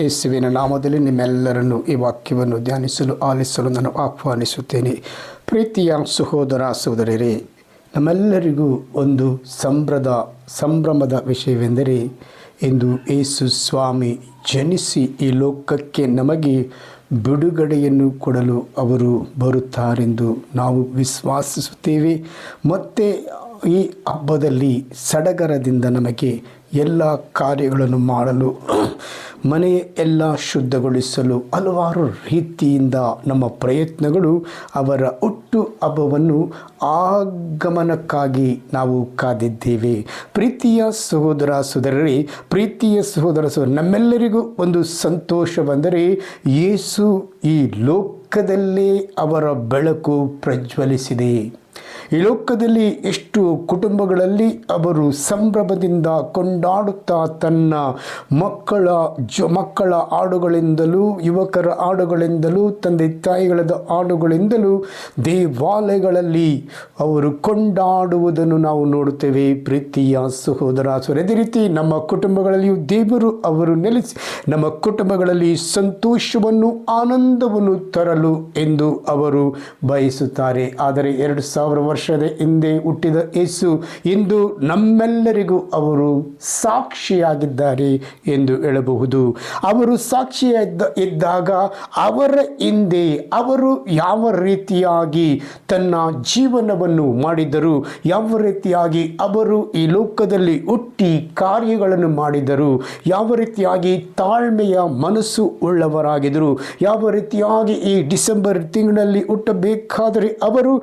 ಯೇಸುವಿನ ನಾಮದಲ್ಲಿ ನಿಮ್ಮೆಲ್ಲರನ್ನು ಈ ವಾಕ್ಯವನ್ನು ಧ್ಯಾನಿಸಲು ಆಲಿಸಲು ನಾನು ಆಹ್ವಾನಿಸುತ್ತೇನೆ. ಪ್ರೀತಿಯ ಸಹೋದರ ಸಹೋದರಿಯರೇ, ನಮ್ಮೆಲ್ಲರಿಗೂ ಒಂದು ಸಂಭ್ರಮದ ವಿಷಯವೆಂದರೆ ಇಂದು ಯೇಸು ಸ್ವಾಮಿ ಜನಿಸಿ ಈ ಲೋಕಕ್ಕೆ ನಮಗೆ ಬಿಡುಗಡೆಯನ್ನು ಕೊಡಲು ಅವರು ಬರುತ್ತಾರೆಂದು ನಾವು ವಿಶ್ವಾಸಿಸುತ್ತೇವೆ. ಮತ್ತು ಈ ಹಬ್ಬದಲ್ಲಿ ಸಡಗರದಿಂದ ನಮಗೆ ಎಲ್ಲ ಕಾರ್ಯಗಳನ್ನು ಮಾಡಲು, ಮನೆಯ ಎಲ್ಲ ಶುದ್ಧಗೊಳಿಸಲು ಹಲವಾರು ರೀತಿಯಿಂದ ನಮ್ಮ ಪ್ರಯತ್ನಗಳು ಅವರ ಹುಟ್ಟು ಹಬ್ಬವನ್ನು ಆಗಮನಕ್ಕಾಗಿ ನಾವು ಕಾದಿದ್ದೇವೆ. ಪ್ರೀತಿಯ ಸಹೋದರ ಸಹೋದರರೇ, ನಮ್ಮೆಲ್ಲರಿಗೂ ಒಂದು ಸಂತೋಷವೆಂದರೆ ಯೇಸು ಈ ಲೋಕದಲ್ಲೇ ಅವರ ಬೆಳಕು ಪ್ರಜ್ವಲಿಸಿದೆ. ಈ ಲೋಕದಲ್ಲಿ ಎಷ್ಟು ಕುಟುಂಬಗಳಲ್ಲಿ ಅವರು ಸಂಭ್ರಮದಿಂದ ಕೊಂಡಾಡುತ್ತಾ ತನ್ನ ಮಕ್ಕಳ ಹಾಡುಗಳಿಂದಲೂ, ಯುವಕರ ಹಾಡುಗಳಿಂದಲೂ, ತಂದೆ ತಾಯಿಗಳ ಹಾಡುಗಳಿಂದಲೂ ದೇವಾಲಯಗಳಲ್ಲಿ ಅವರು ಕೊಂಡಾಡುವುದನ್ನು ನಾವು ನೋಡುತ್ತೇವೆ. ಪ್ರೀತಿಯ ಸಹೋದರ ಸಹೋದರಿ, ಅದೇ ರೀತಿ ನಮ್ಮ ಕುಟುಂಬಗಳಲ್ಲಿಯೂ ದೇವರು ಅವರು ನೆಲೆಸಿ ನಮ್ಮ ಕುಟುಂಬಗಳಲ್ಲಿ ಸಂತೋಷವನ್ನು, ಆನಂದವನ್ನು ತರಲು ಎಂದು ಅವರು ಬಯಸುತ್ತಾರೆ. ಆದರೆ 2000 ವರ್ಷದ ಹಿಂದೆ ಹುಟ್ಟಿದ ಯೇಸು ಇಂದು ನಮ್ಮೆಲ್ಲರಿಗೂ ಅವರು ಸಾಕ್ಷಿಯಾಗಿದ್ದಾರೆ ಎಂದು ಹೇಳಬಹುದು. ಅವರು ಸಾಕ್ಷಿಯಾಗಿದ್ದಾಗ ಅವರ ಹಿಂದೆ ಅವರು ಯಾವ ರೀತಿಯಾಗಿ ತನ್ನ ಜೀವನವನ್ನು ಮಾಡಿದರು, ಯಾವ ರೀತಿಯಾಗಿ ಅವರು ಈ ಲೋಕದಲ್ಲಿ ಹುಟ್ಟಿ ಕಾರ್ಯಗಳನ್ನು ಮಾಡಿದರು, ಯಾವ ರೀತಿಯಾಗಿ ತಾಳ್ಮೆಯ ಮನಸ್ಸು ಉಳ್ಳವರಾಗಿದ್ದರು, ಯಾವ ರೀತಿಯಾಗಿ ಈ ಡಿಸೆಂಬರ್ ತಿಂಗಳಲ್ಲಿ ಹುಟ್ಟಬೇಕಾದರೆ ಅವರು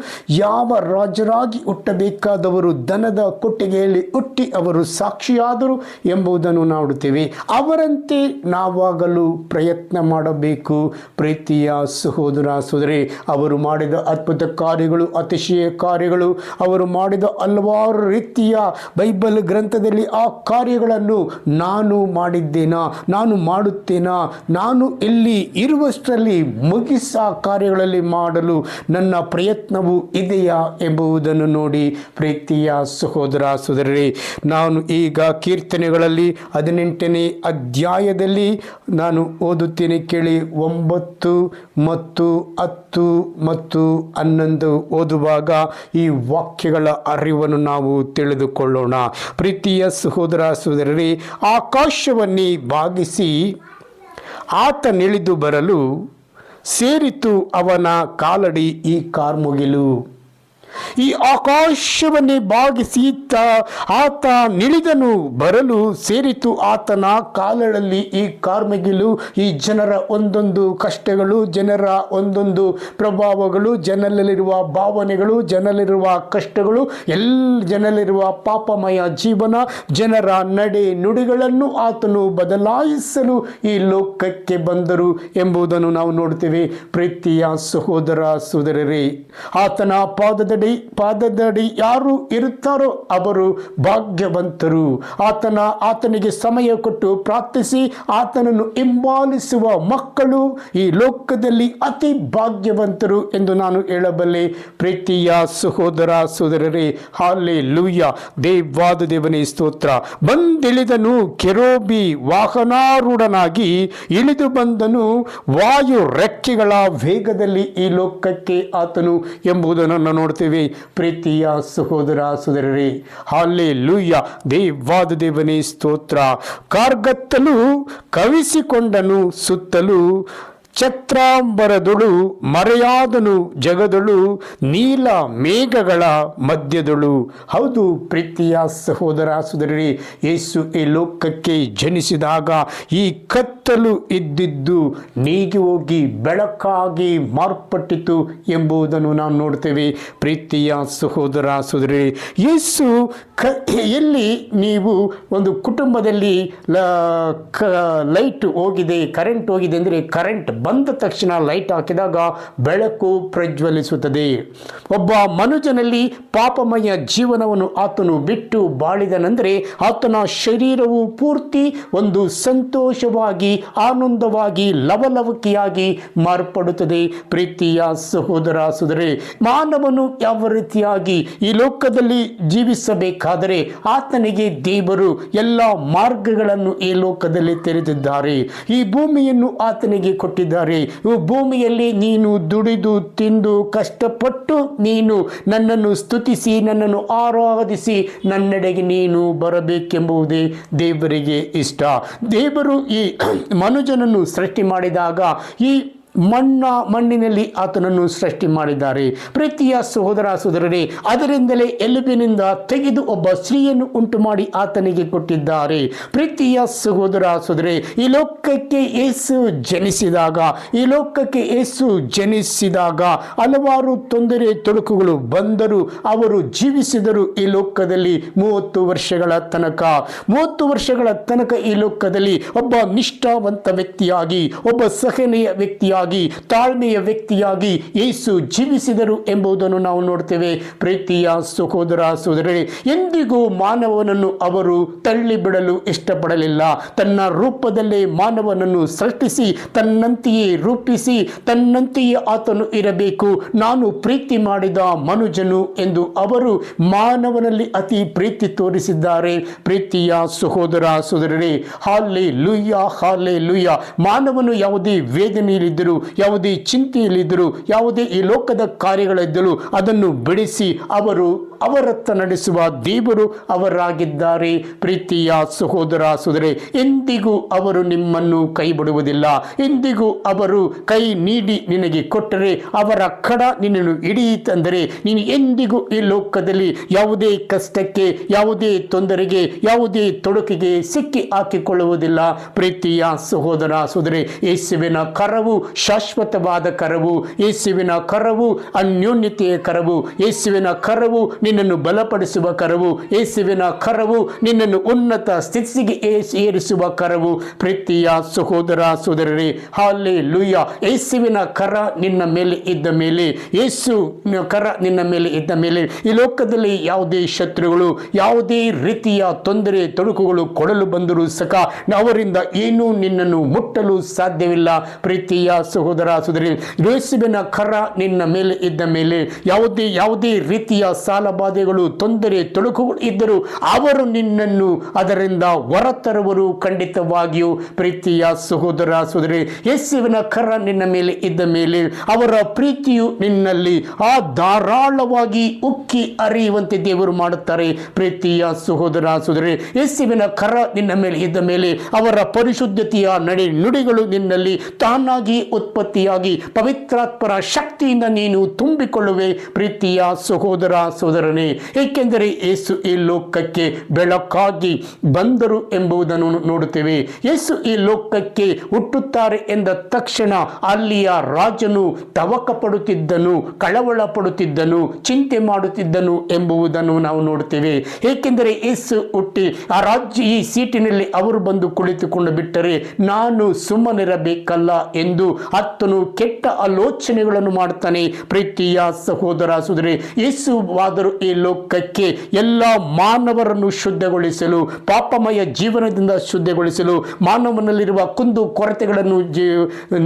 ಯಾವ ರಾಜರಾಗಿ ಹುಟ್ಟಬೇಕಾದವರು ದನದ ಕೊಟ್ಟಿಗೆಯಲ್ಲಿ ಹುಟ್ಟಿ ಅವರು ಸಾಕ್ಷಿಯಾದರು ಎಂಬುದನ್ನು ನೋಡುತ್ತೇವೆ. ಅವರಂತೆ ನಾವಾಗಲು ಪ್ರಯತ್ನ ಮಾಡಬೇಕು. ಪ್ರೀತಿಯ ಸಹೋದರ ಸಹೋದರಿ, ಅವರು ಮಾಡಿದ ಅದ್ಭುತ ಕಾರ್ಯಗಳು, ಅತಿಶಯ ಕಾರ್ಯಗಳು, ಅವರು ಮಾಡಿದ ಹಲವಾರು ರೀತಿಯ ಬೈಬಲ್ ಗ್ರಂಥದಲ್ಲಿ ಆ ಕಾರ್ಯಗಳನ್ನು ನಾನು ಮಾಡಿದ್ದೇನಾ, ನಾನು ಮಾಡುತ್ತೇನಾ, ನಾನು ಇಲ್ಲಿ ಇರುವಷ್ಟರಲ್ಲಿ ಮುಗಿಸ ಕಾರ್ಯಗಳಲ್ಲಿ ಮಾಡಲು ನನ್ನ ಪ್ರಯತ್ನವು ಇದೆಯಾ ಎಂಬುದನ್ನು ನೋಡಿ. ಪ್ರೀತಿಯ ಸಹೋದರ ಸಹೋದರರೇ, ನಾನು ಈಗ ಕೀರ್ತನೆಗಳಲ್ಲಿ 18ನೇ ಅಧ್ಯಾಯದಲ್ಲಿ ನಾನು ಓದುತ್ತೇನೆ, ಕೇಳಿ. 9 ಮತ್ತು 10 ಮತ್ತು 11 ಓದುವಾಗ ಈ ವಾಕ್ಯಗಳ ಅರಿವನ್ನು ನಾವು ತಿಳಿದುಕೊಳ್ಳೋಣ. ಪ್ರೀತಿಯ ಸಹೋದರ ಸಹೋದರರೇ, ಆಕಾಶವನ್ನೇ ಬಾಗಿಸಿ ಆತನಿಳಿದು ಬರಲು ಸೇರಿತು ಅವನ ಕಾಲಡಿ ಈ ಕಾರ್ಮುಗಿಲು. ಈ ಆಕಾಶವನ್ನೇ ಬಾಗಿಸಿ ಆತ ನಿಳಿದನು ಬರಲು ಸೇರಿತು ಆತನ ಕಾಲಗಳಲ್ಲಿ ಈ ಕಾರ್ಮಗಿಲು. ಈ ಜನರ ಒಂದೊಂದು ಕಷ್ಟಗಳು, ಜನರ ಒಂದೊಂದು ಪ್ರಭಾವಗಳು, ಜನರಲ್ಲಿರುವ ಭಾವನೆಗಳು, ಜನರಲ್ಲಿರುವ ಕಷ್ಟಗಳು, ಜನರಲ್ಲಿರುವ ಪಾಪಮಯ ಜೀವನ, ಜನರ ನಡೆ ನುಡಿಗಳನ್ನು ಆತನು ಬದಲಾಯಿಸಲು ಈ ಲೋಕಕ್ಕೆ ಬಂದರು ಎಂಬುದನ್ನು ನಾವು ನೋಡ್ತೇವೆ. ಪ್ರೀತಿಯ ಸಹೋದರ ಸಹೋದರರೇ, ಆತನ ಪಾದದಡಿ ಯಾರು ಇರುತ್ತಾರೋ ಅವರು ಭಾಗ್ಯವಂತರು. ಆತನಿಗೆ ಸಮಯ ಕೊಟ್ಟು ಪ್ರಾರ್ಥಿಸಿ ಆತನನ್ನು ಹಿಂಬಾಲಿಸುವ ಮಕ್ಕಳು ಈ ಲೋಕದಲ್ಲಿ ಅತಿ ಭಾಗ್ಯವಂತರು ಎಂದು ನಾನು ಹೇಳಬಲ್ಲೆ. ಪ್ರೀತಿಯ ಸಹೋದರ ಸಹೋದರರೇ, ಹಲ್ಲೆಲೂಯಾ, ದೇವಾದ ದೇವನೇ ಸ್ತೋತ್ರ. ಬಂದಿಳಿದನು ಕೆರೂಬಿ ವಾಹನಾರೂಢನಾಗಿ, ಇಳಿದು ಬಂದನು ವಾಯು ರೆಕ್ಕೆಗಳ ವೇಗದಲ್ಲಿ ಈ ಲೋಕಕ್ಕೆ ಆತನು ಎಂಬುದನ್ನು ನೋಡ್ತೇವೆ. ಪ್ರೀತಿಯ ಸಹೋದರ ಸಹೋದರರೇ, ಹಲ್ಲೆಲೂಯಾ, ದೇವಾದ ದೇವನೇ ಸ್ತೋತ್ರ. ಕಾರ್ಗತ್ತಲು ಕವಿಸಿಕೊಂಡನು ಸುತ್ತಲೂ, ಛತ್ರಾಂಬರದೊಳು ಮರೆಯಾದನು ಜಗದೊಳು, ನೀಲ ಮೇಘಗಳ ಮಧ್ಯದೊಳು. ಹೌದು ಪ್ರೀತಿಯ ಸಹೋದರ ಸಹೋದರರೇ, ಯೇಸು ಈ ಲೋಕಕ್ಕೆ ಜನಿಸಿದಾಗ ಈ ಕತ್ತಲು ಇದ್ದಿದ್ದು ನೀಗಿ ಹೋಗಿ ಬೆಳಕಾಗಿ ಮಾರ್ಪಟ್ಟಿತು ಎಂಬುದನ್ನು ನಾವು ನೋಡ್ತೇವೆ. ಪ್ರೀತಿಯ ಸಹೋದರ ಸಹೋದರರೇ, ಯೇಸು ಎಲ್ಲಿ ನೀವು ಒಂದು ಕುಟುಂಬದಲ್ಲಿ ಲೈಟ್ ಹೋಗಿದೆ, ಕರೆಂಟ್ ಹೋಗಿದೆ ಅಂದರೆ ಕರೆಂಟ್ ಬಂದ ತಕ್ಷಣ ಲೈಟ್ ಹಾಕಿದಾಗ ಬೆಳಕು ಪ್ರಜ್ವಲಿಸುತ್ತದೆ. ಒಬ್ಬ ಮನುಜನಲ್ಲಿ ಪಾಪಮಯ ಜೀವನವನ್ನು ಆತನು ಬಿಟ್ಟು ಬಾಳಿದನೆಂದರೆ ಆತನ ಶರೀರವು ಪೂರ್ತಿ ಒಂದು ಸಂತೋಷವಾಗಿ, ಆನಂದವಾಗಿ, ಲವಲವಿಕೆಯಾಗಿ ಮಾರ್ಪಡುತ್ತದೆ. ಪ್ರೀತಿಯ ಸಹೋದರ ಸಹೋದರಿ, ಮಾನವನು ಯಾವ ರೀತಿಯಾಗಿ ಈ ಲೋಕದಲ್ಲಿ ಜೀವಿಸಬೇಕಾದರೆ ಆತನಿಗೆ ದೇವರು ಎಲ್ಲ ಮಾರ್ಗಗಳನ್ನು ಈ ಲೋಕದಲ್ಲಿ ತೆರೆದಿದ್ದಾರೆ. ಈ ಭೂಮಿಯನ್ನು ಆತನಿಗೆ ಕೊಟ್ಟಿದ್ದಾರೆ. ಈ ಭೂಮಿಯಲ್ಲಿ ನೀನು ದುಡಿದು ತಿಂದು ಕಷ್ಟಪಟ್ಟು ನೀನು ನನ್ನನ್ನು ಸ್ತುತಿಸಿ, ನನ್ನನ್ನು ಆರಾಧಿಸಿ ನನ್ನೆಡೆಗೆ ನೀನು ಬರಬೇಕೆಂಬುದೇ ದೇವರಿಗೆ ಇಷ್ಟ. ದೇವರು ಈ ಮನುಜನನ್ನು ಸೃಷ್ಟಿ ಮಾಡಿದಾಗ ಈ ಮಣ್ಣಿನಲ್ಲಿ ಆತನನ್ನು ಸೃಷ್ಟಿ ಮಾಡಿದ್ದಾರೆ. ಪ್ರೀತಿಯ ಸಹೋದರ ಸಹೋದರರೇ, ಅದರಿಂದಲೇ ಎಲುಬಿನಿಂದ ತೆಗೆದು ಒಬ್ಬ ಸ್ತ್ರೀಯನ್ನು ಉಂಟು ಮಾಡಿ ಆತನಿಗೆ ಕೊಟ್ಟಿದ್ದಾರೆ. ಪ್ರೀತಿಯ ಸಹೋದರ ಸಹೋದರೇ, ಈ ಲೋಕಕ್ಕೆ ಯೇಸು ಜನಿಸಿದಾಗ ಹಲವಾರು ತೊಂದರೆ ತೊಡಕುಗಳು ಬಂದರೂ ಅವರು ಜೀವಿಸಿದರು. ಈ ಲೋಕದಲ್ಲಿ 30 ವರ್ಷಗಳ ತನಕ ಈ ಲೋಕದಲ್ಲಿ ಒಬ್ಬ ನಿಷ್ಠಾವಂತ ವ್ಯಕ್ತಿಯಾಗಿ, ಒಬ್ಬ ಸಹನೆಯ ವ್ಯಕ್ತಿಯಾಗಿ, ತಾಳ್ಮೆಯ ವ್ಯಕ್ತಿಯಾಗಿ ಯೇಸು ಜೀವಿಸಿದರು ಎಂಬುದನ್ನು ನಾವು ನೋಡ್ತೇವೆ. ಪ್ರೀತಿಯ ಸಹೋದರ ಸಹೋದರರೇ, ಎಂದಿಗೂ ಮಾನವನನ್ನು ಅವರು ತಳ್ಳಿಬಿಡಲು ಇಷ್ಟಪಡಲಿಲ್ಲ. ತನ್ನ ರೂಪದಲ್ಲೇ ಮಾನವನನ್ನು ಸೃಷ್ಟಿಸಿ ತನ್ನಂತೆಯೇ ರೂಪಿಸಿ ತನ್ನಂತೆಯೇ ಆತನು ಇರಬೇಕು, ನಾನು ಪ್ರೀತಿ ಮಾಡಿದ ಮನುಜನು ಎಂದು ಅವರು ಮಾನವನಲ್ಲಿ ಅತಿ ಪ್ರೀತಿ ತೋರಿಸಿದ್ದಾರೆ. ಪ್ರೀತಿಯ ಸಹೋದರ ಸಹೋದರರೇ, ಹಲ್ಲೆಲೂಯಾ, ಹಲ್ಲೆಲೂಯಾ. ಮಾನವನು ಯಾವುದೇ ವೇದನೆಯಲ್ಲಿದ್ದರೂ, ಯಾವುದೇ ಚಿಂತೆಯಲ್ಲಿದ್ದರೂ, ಯಾವುದೇ ಈ ಲೋಕದ ಕಾರ್ಯಗಳಿದ್ದರೂ ಅದನ್ನು ಬಿಡಿಸಿ ಅವರತ್ತ ನಡೆಸುವ ದೇವರು ಅವರಾಗಿದ್ದಾರೆ. ಪ್ರೀತಿಯ ಸಹೋದರ ಸಹೋದರರೇ, ಎಂದಿಗೂ ಅವರು ನಿಮ್ಮನ್ನು ಕೈ ಬಿಡುವುದಿಲ್ಲ. ಎಂದಿಗೂ ಅವರು ಕೈ ನೀಡಿ ನಿನಗೆ ಕೊಟ್ಟರೆ ಅವರ ಕಡ ನಿನ್ನನ್ನು ಹಿಡಿಯಿತೆಂದರೆ ನೀನು ಎಂದಿಗೂ ಈ ಲೋಕದಲ್ಲಿ ಯಾವುದೇ ಕಷ್ಟಕ್ಕೆ, ಯಾವುದೇ ತೊಂದರೆಗೆ, ಯಾವುದೇ ತೊಡಕಿಗೆ ಸಿಕ್ಕಿ ಹಾಕಿಕೊಳ್ಳುವುದಿಲ್ಲ. ಪ್ರೀತಿಯ ಸಹೋದರ ಸಹೋದರಿ, ಯೇಸುವಿನ ಕರವು ಶಾಶ್ವತವಾದ ಕರವು, ಯೇಸುವಿನ ಕರವು ಅನ್ಯೋನ್ಯತೆಯ ಕರವು, ಯೇಸುವಿನ ಕರವು ನಿನ್ನನ್ನು ಬಲಪಡಿಸುವ ಕರವು, ಯೇಸುವಿನ ಕರವು ನಿನ್ನನ್ನು ಉನ್ನತ ಸ್ಥಿತಿಗೆ ಏರಿಸುವ ಕರವು. ಪ್ರೀತಿಯ ಸಹೋದರ ಸಹೋದರರೇ, ಹಲ್ಲೆಲೂಯಾ. ಯೇಸುವಿನ ಕರ ನಿನ್ನ ಮೇಲೆ ಇದ್ದ ಮೇಲೆ, ಯೇಸು ಕರ ನಿನ್ನ ಮೇಲೆ ಇದ್ದ ಮೇಲೆ ಈ ಲೋಕದಲ್ಲಿ ಯಾವುದೇ ಶತ್ರುಗಳು, ಯಾವುದೇ ರೀತಿಯ ತೊಂದರೆ ತೊಡಕುಗಳು ಕೊಡಲು ಬಂದರೂ ಸಹ ಅವರಿಂದ ಏನೂ ನಿನ್ನನ್ನು ಮುಟ್ಟಲು ಸಾಧ್ಯವಿಲ್ಲ. ಪ್ರೀತಿಯ ಸಹೋದರ ಸಹೋದರಿ, ಯೇಸುವಿನ ಕರ ನಿನ್ನ ಮೇಲೆ ಇದ್ದ ಮೇಲೆ ಯಾವುದೇ ರೀತಿಯ ಸಾಲಬಾಧೆಗಳು, ತೊಂದರೆ ತೊಡಕುಗಳು ಇದ್ದರೂ ಅವರು ನಿನ್ನನ್ನು ಅದರಿಂದ ಹೊರತರುವರು ಖಂಡಿತವಾಗಿಯೂ. ಪ್ರೀತಿಯ ಸಹೋದರ ಸಹೋದರಿ, ಯೇಸುವಿನ ಕರ ನಿನ್ನ ಮೇಲೆ ಇದ್ದ ಮೇಲೆ ಅವರ ಪ್ರೀತಿಯು ನಿನ್ನಲ್ಲಿ ಧಾರಾಳವಾಗಿ ಉಕ್ಕಿ ಹರಿಯುವಂತೆ ದೇವರು ಮಾಡುತ್ತಾರೆ. ಪ್ರೀತಿಯ ಸಹೋದರ ಸಹೋದರಿ, ಯೇಸುವಿನ ಕರ ನಿನ್ನ ಮೇಲೆ ಇದ್ದ ಮೇಲೆ ಅವರ ಪರಿಶುದ್ಧತೆಯ ನುಡಿಗಳು ನಿನ್ನಲ್ಲಿ ತಾನಾಗಿ ಉತ್ಪತ್ತಿಯಾಗಿ ಪವಿತ್ರಾತ್ಮರ ಶಕ್ತಿಯಿಂದ ನೀನು ತುಂಬಿಕೊಳ್ಳುವೆ. ಪ್ರೀತಿಯ ಸಹೋದರ ಸಹೋದರನೇ, ಏಕೆಂದರೆ ಯೇಸು ಈ ಲೋಕಕ್ಕೆ ಬೆಳಕಾಗಿ ಬಂದರು ಎಂಬುದನ್ನು ನೋಡುತ್ತೇವೆ. ಯೇಸು ಈ ಲೋಕಕ್ಕೆ ಹುಟ್ಟುತ್ತಾರೆ ಎಂದ ತಕ್ಷಣ ಅಲ್ಲಿಯ ರಾಜನು ತವಕ ಪಡುತ್ತಿದ್ದನು, ಕಳವಳ ಪಡುತ್ತಿದ್ದನು, ಚಿಂತೆ ಮಾಡುತ್ತಿದ್ದನು ಎಂಬುದನ್ನು ನಾವು ನೋಡುತ್ತೇವೆ. ಏಕೆಂದರೆ ಯೇಸು ಹುಟ್ಟಿ ಈ ಸೀಟಿನಲ್ಲಿ ಅವರು ಬಂದು ಕುಳಿತುಕೊಂಡು ಬಿಟ್ಟರೆ ನಾನು ಸುಮ್ಮನಿರಬೇಕಲ್ಲ ಎಂದು ಆತನು ಕೆಟ್ಟ ಆಲೋಚನೆಗಳನ್ನು ಮಾಡ್ತಾನೆ. ಪ್ರೀತಿಯ ಸಹೋದರ ಸಹೋದರಿ, ಯೇಸುವಾದರೂ ಈ ಲೋಕಕ್ಕೆ ಎಲ್ಲ ಮಾನವರನ್ನು ಶುದ್ಧಗೊಳಿಸಲು, ಪಾಪಮಯ ಜೀವನದಿಂದ ಶುದ್ಧಗೊಳಿಸಲು, ಮಾನವನಲ್ಲಿರುವ ಕುಂದು ಕೊರತೆಗಳನ್ನು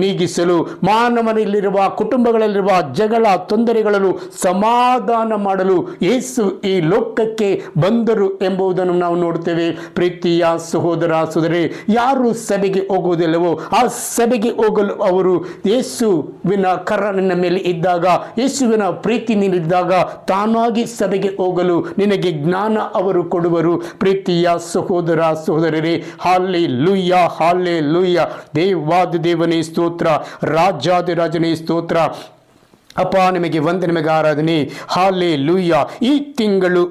ನೀಗಿಸಲು, ಮಾನವನಲ್ಲಿರುವ ಕುಟುಂಬಗಳಲ್ಲಿರುವ ಜಗಳ ತೊಂದರೆಗಳನ್ನು ಸಮಾಧಾನ ಮಾಡಲು ಯೇಸು ಈ ಲೋಕಕ್ಕೆ ಬಂದರು ಎಂಬುದನ್ನು ನಾವು ನೋಡುತ್ತೇವೆ. ಪ್ರೀತಿಯ ಸಹೋದರ ಸಹೋದರಿ, ಯಾರು ಸಭೆಗೆ ಹೋಗುವುದಿಲ್ಲವೋ ಆ ಸಭೆಗೆ ಹೋಗಲು ಅವರು ಯೇಸುವಿನ ಕರ ನಿನ್ನ ಮೇಲೆ ಇದ್ದಾಗ, ಯೇಸುವಿನ ಪ್ರೀತಿ ನೀಡಿದ್ದಾಗ ತಾನಾಗಿ ಸಭೆಗೆ ಹೋಗಲು ನಿನಗೆ ಜ್ಞಾನ ಅವರು ಕೊಡುವರು. ಪ್ರೀತಿಯ ಸಹೋದರ ಸಹೋದರರೇ, ಹಲ್ಲೆಲೂಯಾ, ಹಲ್ಲೆಲೂಯಾ. ದೇವಾದಿ ದೇವನೇ ಸ್ತೋತ್ರ, ರಾಜಾದಿ ರಾಜನೇ ಸ್ತೋತ್ರ. ಅಪ್ಪ ನಿಮಗೆ ವಂದನೆ, ನಿಮಗೆ ಆರಾಧನೆ. ಹಲ್ಲೆಲೂಯಾ. ಈ ತಿಂಗಳು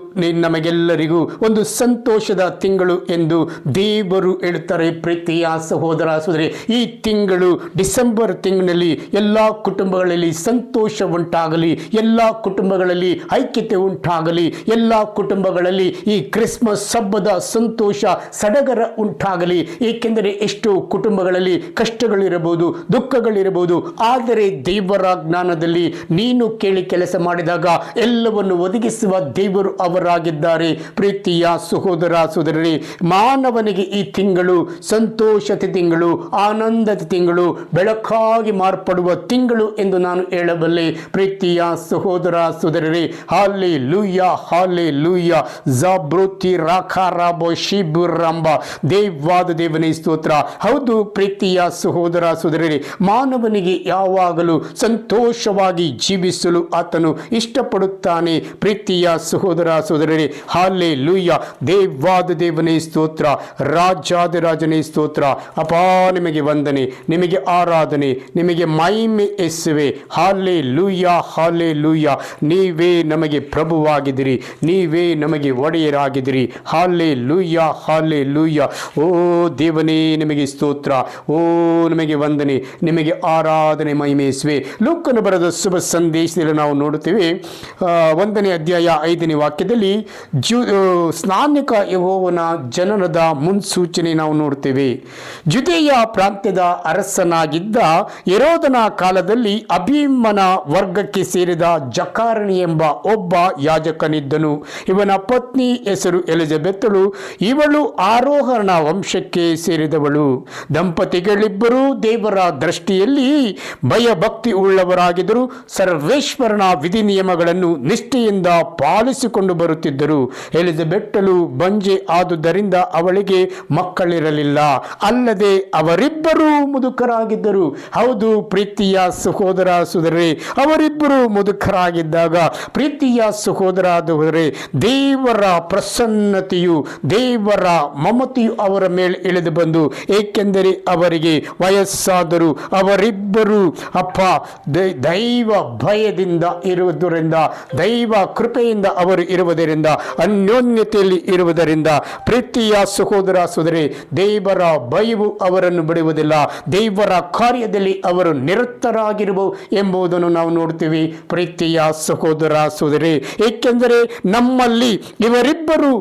ನಮಗೆಲ್ಲರಿಗೂ ಒಂದು ಸಂತೋಷದ ತಿಂಗಳು ಎಂದು ದೇವರು ಹೇಳುತ್ತಾರೆ. ಪ್ರೀತಿಯ ಸಹೋದರ ಸಹೋದರಿ, ಈ ತಿಂಗಳು ಡಿಸೆಂಬರ್ ತಿಂಗಳಿನಲ್ಲಿ ಎಲ್ಲ ಕುಟುಂಬಗಳಲ್ಲಿ ಸಂತೋಷ ಉಂಟಾಗಲಿ, ಎಲ್ಲ ಕುಟುಂಬಗಳಲ್ಲಿ ಐಕ್ಯತೆ ಉಂಟಾಗಲಿ, ಎಲ್ಲ ಕುಟುಂಬಗಳಲ್ಲಿ ಈ ಕ್ರಿಸ್ಮಸ್ ಹಬ್ಬದ ಸಂತೋಷ ಸಡಗರ ಉಂಟಾಗಲಿ. ಏಕೆಂದರೆ ಎಷ್ಟೋ ಕುಟುಂಬಗಳಲ್ಲಿ ಕಷ್ಟಗಳಿರಬಹುದು, ದುಃಖಗಳಿರಬಹುದು, ಆದರೆ ದೇವರ ಜ್ಞಾನದಲ್ಲಿ ನೀನು ಕೇಳಿ ಕೆಲಸ ಮಾಡಿದಾಗ ಎಲ್ಲವನ್ನು ಒದಗಿಸುವ ದೇವರು ಅವರಾಗಿದ್ದಾರೆ. ಪ್ರೀತಿಯ ಸಹೋದರ ಸಹೋದರರೇ, ಮಾನವನಿಗೆ ಈ ತಿಂಗಳು ಸಂತೋಷದ ತಿಂಗಳು, ಆನಂದದ ತಿಂಗಳು, ಬೆಳಕಾಗಿ ಮಾರ್ಪಡುವ ತಿಂಗಳು ಎಂದು ನಾನು ಹೇಳಬಲ್ಲೆ. ಪ್ರೀತಿಯ ಸಹೋದರ ಸಹೋದರರೇ, ಹಲ್ಲೆಲೂಯಾ, ಹಲ್ಲೆಲೂಯಾ. ಜಾಬ್ರೋತಿ ರಾಖಾರಾಬೋ ಶಿಬುರಂಬ. ದೇವಾದ ದೇವನೇ ಸ್ತೋತ್ರ. ಹೌದು ಪ್ರೀತಿಯ ಸಹೋದರ ಸಹೋದರರೇ, ಮಾನವನಿಗೆ ಯಾವಾಗಲೂ ಸಂತೋಷವಾಗಿ ಜೀವಿಸಲು ಆತನು ಇಷ್ಟಪಡುತ್ತಾನೆ. ಪ್ರೀತಿಯ ಸಹೋದರ ಸಹೋದರರೇ, ಹಲ್ಲೆಲೂಯಾ. ದೇವಾದ ದೇವನೇ ಸ್ತೋತ್ರ, ರಾಜಾದಿರಾಜನೇ ಸ್ತೋತ್ರ. ಅಪಾ ನಿಮಗೆ ವಂದನೆ, ನಿಮಗೆ ಆರಾಧನೆ, ನಿಮಗೆ ಮಹಿಮೆ ಯೇಸುವೆ. Hallelujah, hallelujah. ನೀವೇ ನಮಗೆ ಪ್ರಭುವಾಗಿದ್ದೀರಿ, ನೀವೇ ನಮಗೆ ಒಡೆಯರಾಗಿದ್ದೀರಿ. Hallelujah, hallelujah. ಓ ದೇವನೇ ನಿಮಗೆ ಸ್ತೋತ್ರ, ಓ ನಿಮಗೆ ವಂದನೆ, ನಿಮಗೆ ಆರಾಧನೆ, ಮಹಿಮೆ ಯೇಸುವೆ. ಲೂಕನು ಬರೆದ ಶುಭ ಸಂದೇಶದಲ್ಲಿ ನಾವು ನೋಡುತ್ತೇವೆ, 1ನೇ ಅಧ್ಯಾಯ 5ನೇ ವಾಕ್ಯದಲ್ಲಿ ಸ್ನಾನಿಕ ಯೆಹೋವನ ಜನನದ ಮುನ್ಸೂಚನೆ ನಾವು ನೋಡುತ್ತೇವೆ. ಜುದೇಯ ಪ್ರಾಂತ್ಯದ ಅರಸನಾಗಿದ್ದ ಹೆರೋದನ ಕಾಲದಲ್ಲಿ ಅಭಿಮನ ವರ್ಗಕ್ಕೆ ಸೇರಿದ ಜಕಾರಣಿ ಎಂಬ ಒಬ್ಬ ಯಾಜಕನಿದ್ದನು. ಇವನ ಪತ್ನಿ ಹೆಸರು ಎಲಿಜಬೆತ್ತಳು. ಇವಳು ಆರೋಹಣ ವಂಶಕ್ಕೆ ಸೇರಿದವಳು. ದಂಪತಿಗಳಿಬ್ಬರೂ ದೇವರ ದೃಷ್ಟಿಯಲ್ಲಿ ಭಯಭಕ್ತಿ ಉಳ್ಳವರಾಗಿದ್ದರು. ಸರ್ವೇಶ್ವರನ ವಿಧಿ ನಿಯಮಗಳನ್ನು ನಿಷ್ಠೆಯಿಂದ ಪಾಲಿಸಿಕೊಂಡು ಬರುತ್ತಿದ್ದರು. ಎಲಿಜಬೆಟ್ಟಳು ಬಂಜೆ ಆದುದರಿಂದ ಅವಳಿಗೆ ಮಕ್ಕಳಿರಲಿಲ್ಲ. ಅಲ್ಲದೆ ಅವರಿಬ್ಬರೂ ಮುದುಕರಾಗಿದ್ದರು. ಹೌದು ಪ್ರೀತಿಯ ಸಹೋದರ ಸಹೋದರರೇ, ಅವರಿಬ್ಬರು ಮುದುಕರಾಗಿದ್ದಾಗ ಪ್ರೀತಿಯ ಸಹೋದರ ಸಹೋದರರೇ, ದೇವರ ಪ್ರಸನ್ನತೆಯು, ದೇವರ ಮಮತೆಯು ಅವರ ಮೇಲೆ ಇಳಿದು ಬಂದು, ಏಕೆಂದರೆ ಅವರಿಗೆ ವಯಸ್ಸಾದರು. ಅವರಿಬ್ಬರು ಅಪ್ಪ ದೈವ ಭಯದಿಂದ ಇರುವುದರಿಂದ, ದೈವ ಕೃಪೆಯಿಂದ ಅವರು ಇರುವುದರಿಂದ, ಅನ್ಯೋನ್ಯತೆಯಲ್ಲಿ ಇರುವುದರಿಂದ ಪ್ರೀತಿಯ ಸಹೋದರ ಸಹೋದರಿ, ದೇವರ ಭಯವು ಅವರನ್ನು ಬಿಡುವುದಿಲ್ಲ. ದೇವರ ಕಾರ್ಯದಲ್ಲಿ ಅವರು ನಿರತರಾಗಿರುವ ಎಂಬುದನ್ನು ನಾವು ನೋಡ್ತೀವಿ. ಪ್ರೀತಿಯ ಸಹೋದರ ಸಹೋದರಿ, ಏಕೆಂದರೆ ನಮ್ಮಲ್ಲಿ ಇವರಿಬ್ಬರು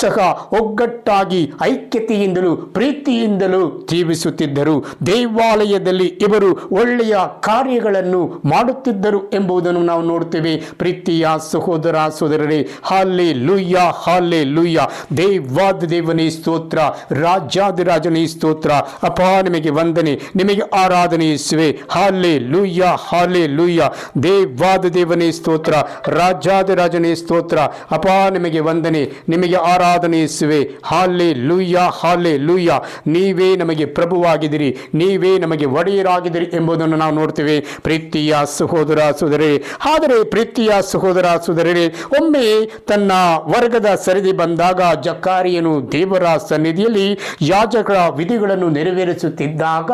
ಸಹ ಒಗ್ಗಟ್ಟಾಗಿ ಐಕ್ಯತೆಯಿಂದಲೂ ಪ್ರೀತಿಯಿಂದಲೂ ಜೀವಿಸುತ್ತಿದ್ದರು. ದೇವಾಲಯದಲ್ಲಿ ಇವರು ಒಳ್ಳೆಯ ಕಾರ್ಯಗಳನ್ನು ಮಾಡುತ್ತಿದ್ದರು ಎಂಬುದನ್ನು ನಾವು ನೋಡ್ತೇವೆ. ಪ್ರೀತಿಯ ಸಹೋದರ ಸಹೋದರರೇ, ಹಲ್ಲೆಲೂಯಾ, ಹಲ್ಲೆಲೂಯಾ. ದೇವಾದ ದೇವನೇ ಸ್ತೋತ್ರ, ರಾಜಾದಿರಾಜನೇ ಸ್ತೋತ್ರ. ಅಪಾ ನಿಮಗೆ ವಂದನೆ, ನಿಮಗೆ ಆರಾಧನೆ ಯೇಸುವೆ. Hallelujah, hallelujah. ದೇವಾದ ದೇವನೇ ಸ್ತೋತ್ರ, ರಾಜಾದಿರಾಜನೇ ಸ್ತೋತ್ರ. ಅಪಾ ನಿಮಗೆ ವಂದನೆ, ನಿಮಗೆ ಆರಾಧನೆ ಯೇಸುವೆ. Hallelujah, hallelujah. ನೀವೇ ನಮಗೆ ಪ್ರಭುವಾಗಿದ್ದೀರಿ, ನೀವೇ ನಮಗೆ ಒಡೆಯರಾಗಿದ್ದೀರಿ ಎಂಬುದನ್ನು ನಾವು ನೋಡ್ತೇವೆ. ಪ್ರೀತಿಯ ಸಹೋದರ ಸಹೋದರರೇ, ಆದರೆ ಪ್ರೀತಿಯ ಸಹೋದರ ಸಹೋದರರೇ, ಒಮ್ಮೆ ತನ್ನ ವರ್ಗದ ಸರಿದಿ ಬಂದಾಗ ಜಕಾರಿಯನು ದೇವರ ಸನ್ನಿಧಿಯಲ್ಲಿ ಯಾಜಕರ ವಿಧಿಗಳನ್ನು ನೆರವೇರಿಸುತ್ತಿದ್ದಾಗ,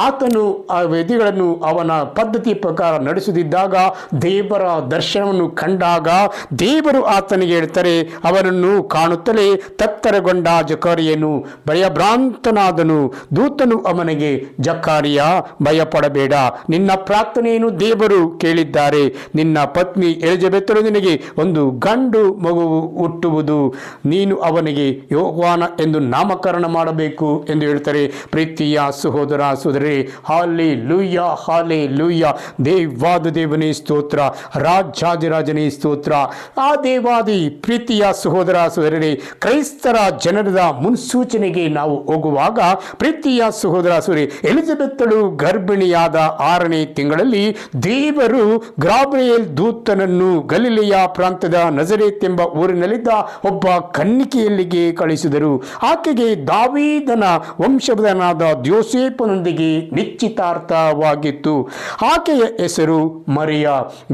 ಆತನು ಆ ವಿಧಿಗಳನ್ನು ಅವನ ಪದ್ಧತಿ ಪ್ರಕಾರ ನಡೆಸುತ್ತಿದ್ದಾಗ ದೇವರ ದರ್ಶನವನ್ನು ಕಂಡಾಗ ದೇವರು ಆತನಿಗೆ ಹೇಳ್ತಾರೆ, ಅವನನ್ನು ಕಾಣುತ್ತಲೇ ತತ್ತರಗೊಂಡ ಜಕಾರಿಯನು ಭಯಭ್ರಾಂತನಾದನು. ದೂತನು ಅವನಿಗೆ, ಜಕಾರಿಯ ಭಯಪಡಬೇಡ, ನಿನ್ನ ಪ್ರಾರ್ಥನೆಯನ್ನು ದೇವರು ಕೇಳಿದ್ದಾರೆ. ನಿನ್ನ ಪತ್ನಿ ಎಲಿಜಬೆತ್ತಳು ನಿನಗೆ ಒಂದು ಗಂಡು ಮಗುವು ಹುಟ್ಟುವುದು. ನೀನು ಅವನಿಗೆ ಯೋಹಾನ ಎಂದು ನಾಮಕರಣ ಮಾಡಬೇಕು ಎಂದು ಹೇಳ್ತಾರೆ. ಪ್ರೀತಿಯ ಸಹೋದರ ಸಹೋದರರೇ, ಹಲ್ಲೆಲೂಯಾ, ಹಲ್ಲೆಲೂಯಾ. ದೇವಾದ ದೇವನೇ ಸ್ತೋತ್ರ, ರಾಜಾದಿರಾಜನೇ ಸ್ತೋತ್ರ. ಆ ದೇವಾದಿ ಪ್ರೀತಿಯ ಸಹೋದರ ಸಹೋದರರೇ, ಕ್ರೈಸ್ತರ ಜನರದ ಮುನ್ಸೂಚನೆಗೆ ನಾವು ಹೋಗುವಾಗ ಪ್ರೀತಿಯ ಸಹೋದರ ಸಹೋದರಿ, ಎಲಿಜಬೆತ್ತಳು ಗರ್ಭಿಣಿಯಾದ 6ನೇ ತಿಂಗಳಲ್ಲಿ ದೇವರು ಗಾಬ್ರಿಯೇಲ್ ದೂತನನ್ನು ಗಲಿಲೆಯ ಪ್ರಾಂತ್ಯದ ನಜರೇತ್ ಎಂಬ ಊರಿನಲ್ಲಿದ್ದ ಒಬ್ಬ ಕನ್ನಿಕೆಯಲ್ಲಿಗೆ ಕಳಿಸಿದರು. ಆಕೆಗೆ ದಾವೀದನ ವಂಶಜನಾದ ಯೋಸೇಫನೊಂದಿಗೆ ನಿಶ್ಚಿತಾರ್ಥವಾಗಿತ್ತು. ಆಕೆಯ ಹೆಸರು ಮರಿಯ.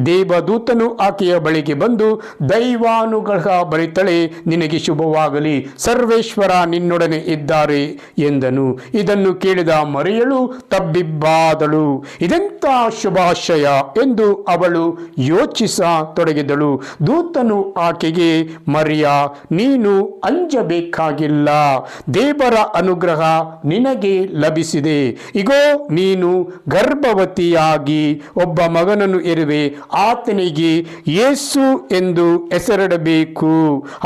ದೇವದೂತನು ಆಕೆಯ ಬಳಿಗೆ ಬಂದು, ದೈವಾನುಗ್ರಹ ಭರಿತಳೆ, ನಿನಗೆ ಶುಭವಾಗಲಿ, ಸರ್ವೇಶ್ವರ ನಿನ್ನೊಡನೆ ಇದ್ದಾರೆ ಎಂದನು. ಇದನ್ನು ಕೇಳಿದ ಮರಿಯಳು ತಬ್ಬಿಬ್ಬಾದಳು. ಇದೆಂಥ ಶುಭಾಶಯ! ಎಂದು ಅವಳು ಯೋಚಿಸತೊಡಗಿದಳು. ದೂತನು ಆಕೆಗೆ, ಮರಿಯ, ನೀನು ಅಂಜಬೇಕಾಗಿಲ್ಲ, ದೇವರ ಅನುಗ್ರಹ ನಿನಗೆ ಲಭಿಸಿದೆ. ಇಗೋ, ನೀನು ಗರ್ಭವತಿಯಾಗಿ ಒಬ್ಬ ಮಗನನ್ನು ಹೆರುವೆ. ಆತನಿಗೆ ಯೇಸು ಎಂದು ಹೆಸರಿಡಬೇಕು.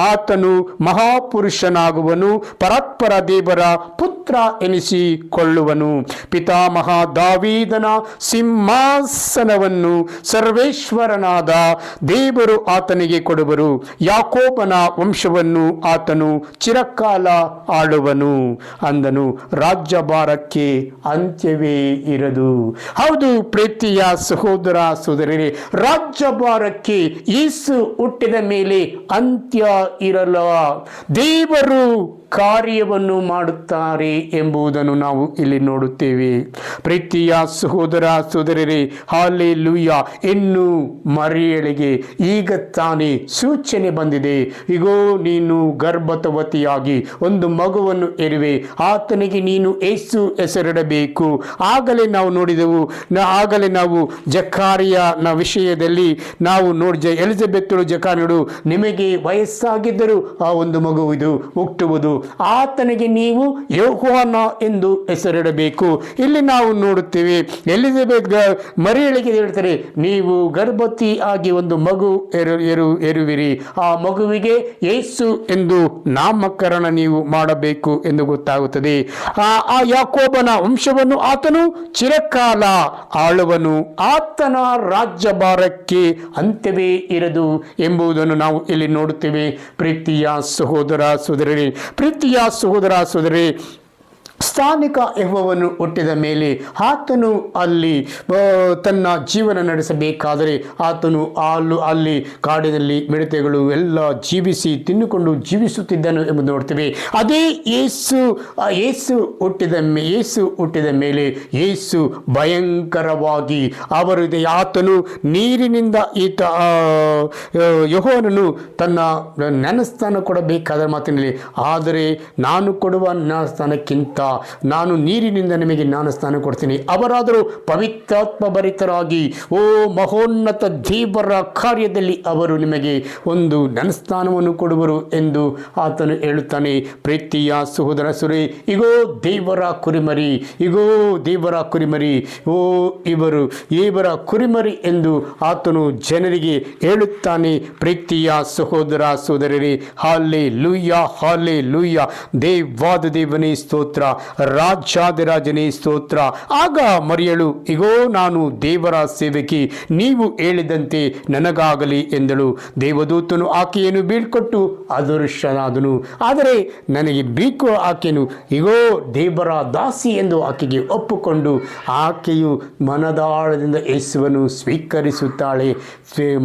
ಆತನು ಮಹಾಪುರುಷನಾಗುವನು, ಪರಾತ್ಪರ ದೇವರ ಪುತ್ರ ಎನಿಸಿಕೊಳ್ಳುವನು. ಪಿತಾಮಹ ದಾವೀದನ ಸಿಂಹಾಸನವನ್ನು ಸರ್ವೇಶ್ವರನಾದ ದೇವರು ಆತನಿಗೆ ಕೊಡುವರು. ಯಾಕೋಬನ ವಂಶವನ್ನು ಆತನು ಚಿರಕಾಲ ಆಳುವನು ಅಂದನು. ರಾಜ್ಯಭಾರಕ್ಕೆ ಅಂತ್ಯವೇ ಇರದು. ಹೌದು ಪ್ರೀತಿಯ ಸಹೋದರ ಸಹೋದರರೇ, ರಾಜ್ಯಭಾರಕ್ಕೆ ಯೇಸು ಹುಟ್ಟಿದ ಮೇಲೆ ಅಂತ್ಯ ಇರಲ್ಲ. ದೇವರು ಕಾರ್ಯವನ್ನು ಮಾಡುತ್ತಾರೆ ಎಂಬುದನ್ನು ನಾವು ಇಲ್ಲಿ ನೋಡುತ್ತೇವೆ. ಪ್ರೀತಿಯ ಸಹೋದರ ಸಹೋದರರೇ, ಹಾಲೆಲೂಯ. ಇನ್ನು ಮರಿಯಳಿಗೆ ಈಗ ತಾನೇ ಸೂಚನೆ ಬಂದಿದೆ. ಇಗೋ, ನೀನು ಗರ್ಭವತಿಯಾಗಿ ಒಂದು ಮಗುವನ್ನು ಹೆರುವೆ. ಆತನಿಗೆ ನೀನು ಯೇಸು ಹೆಸರಿಡಬೇಕು. ಆಗಲೇ ನಾವು ನೋಡಿದೆವು, ಆಗಲೇ ನಾವು ಜಕಾರಿಯನ ವಿಷಯದಲ್ಲಿ ನಾವು ನೋಡಿ ಎಲಿಜಬೆತ್ತಳು ಜಕಾರಿಯಳು, ನಿಮಗೆ ವಯಸ್ಸಾಗಿದ್ದರೂ ಆ ಒಂದು ಮಗು ಇದು ಹುಟ್ಟುವುದು, ಆತನಿಗೆ ನೀವು ಯೋಹಾನ ಎಂದು ಹೆಸರಿಡಬೇಕು. ಇಲ್ಲಿ ನಾವು ನೋಡುತ್ತೇವೆ, ಎಲಿಜಬೆತ್ ಮರಿಯಳಿಗೆ ಹೇಳ್ತಾರೆ, ನೀವು ಗರ್ಭವತಿ ಆಗಿ ಒಂದು ಮಗು ಹೆರುವಿರಿ, ಆ ಮಗುವಿಗೆ ಯೇಸು ಎಂದು ನಾಮಕರಣ ನೀವು ಮಾಡಬೇಕು ಎಂದು ಗೊತ್ತಾಗುತ್ತದೆ. ಆ ಯಾಕೋಬನ ವಂಶವನ್ನು ಆತನು ಚಿರಕಾಲ ಆಳುವನು, ಆತನ ರಾಜ್ಯಭಾರಕ್ಕೆ ಅಂತ್ಯವೇ ಇರದು ಎಂಬುದನ್ನು ನಾವು ಇಲ್ಲಿ ನೋಡುತ್ತೇವೆ. ಪ್ರೀತಿಯ ಸಹೋದರ ಸಹೋದರರೇ, ಪ್ರೀತಿಯ ಸಹೋದರ ಸಹೋದರರೇ, ಸ್ಥಾನಿಕ ಯೆಹೋವನು ಹುಟ್ಟಿದ ಮೇಲೆ ಆತನು ಅಲ್ಲಿ ತನ್ನ ಜೀವನ ನಡೆಸಬೇಕಾದರೆ ಆತನು ಅಲ್ಲಿ ಕಾಡಿನಲ್ಲಿ ಮಿಡತೆಗಳು ಎಲ್ಲ ಜೀವಿಸಿ ತಿನ್ನುಕೊಂಡು ಜೀವಿಸುತ್ತಿದ್ದನು ಎಂಬುದು ನೋಡ್ತೇವೆ. ಅದೇ ಯೇಸು ಹುಟ್ಟಿದ ಮೇಲೆ ಯೇಸು ಭಯಂಕರವಾಗಿ ಆತನು ನೀರಿನಿಂದ ಯೆಹೋವನನ್ನು ತನ್ನ ಜ್ಞಾನಸ್ಥಾನ ಕೊಡಬೇಕಾದ ಮಾತಿನಲ್ಲಿ, ಆದರೆ ನಾನು ಕೊಡುವ ಜ್ಞಾನಸ್ಥಾನಕ್ಕಿಂತ ನಾನು ನೀರಿನಿಂದ ನಿಮಗೆ ಜ್ಞಾನಸ್ಥಾನ ಕೊಡ್ತೀನಿ, ಅವರಾದರೂ ಪವಿತ್ರಾತ್ಮ ಭರಿತರಾಗಿ ಓ ಮಹೋನ್ನತ ದೇವರ ಕಾರ್ಯದಲ್ಲಿ ಅವರು ನಿಮಗೆ ಒಂದು ಜ್ಞಾನಸ್ಥಾನವನ್ನು ಕೊಡುವರು ಎಂದು ಆತನು ಹೇಳುತ್ತಾನೆ. ಪ್ರೀತಿಯ ಸಹೋದರ ಸುರೇ, ಇಗೋ ದೇವರ ಕುರಿಮರಿ, ಇಗೋ ದೇವರ ಕುರಿಮರಿ, ಓ ಇವರ ಕುರಿಮರಿ ಎಂದು ಆತನು ಜನರಿಗೆ ಹೇಳುತ್ತಾನೆ. ಪ್ರೀತಿಯ ಸಹೋದರ ಸಹೋದರರೇ, ಹಾಲೆಲೂಯ, ಹಾಲೆಲೂಯ. ದೇವಾದ ದೇವನೇ ಸ್ತೋತ್ರ, ರಾಜಾದಿರಾಜನೇ ಸ್ತೋತ್ರ. ಆಗ ಮರಿಯಳು, ಇಗೋ ನಾನು ದೇವರ ಸೇವಕಿ, ನೀವು ಹೇಳಿದಂತೆ ನನಗಾಗಲಿ ಎಂದಳು. ದೇವದೂತನು ಆಕೆಯನ್ನು ಬೀಳ್ಕೊಟ್ಟು ಅದೃಶ್ಯನಾದನು. ಆದರೆ ನನಗೆ ಬೇಕು ಆಕೆಯನ್ನು ಇಗೋ ದೇವರ ದಾಸಿ ಎಂದು ಆಕೆಗೆ ಒಪ್ಪುಕೊಂಡು ಆಕೆಯು ಮನದಾಳದಿಂದ ಯೇಸುವನ್ನು ಸ್ವೀಕರಿಸುತ್ತಾಳೆ.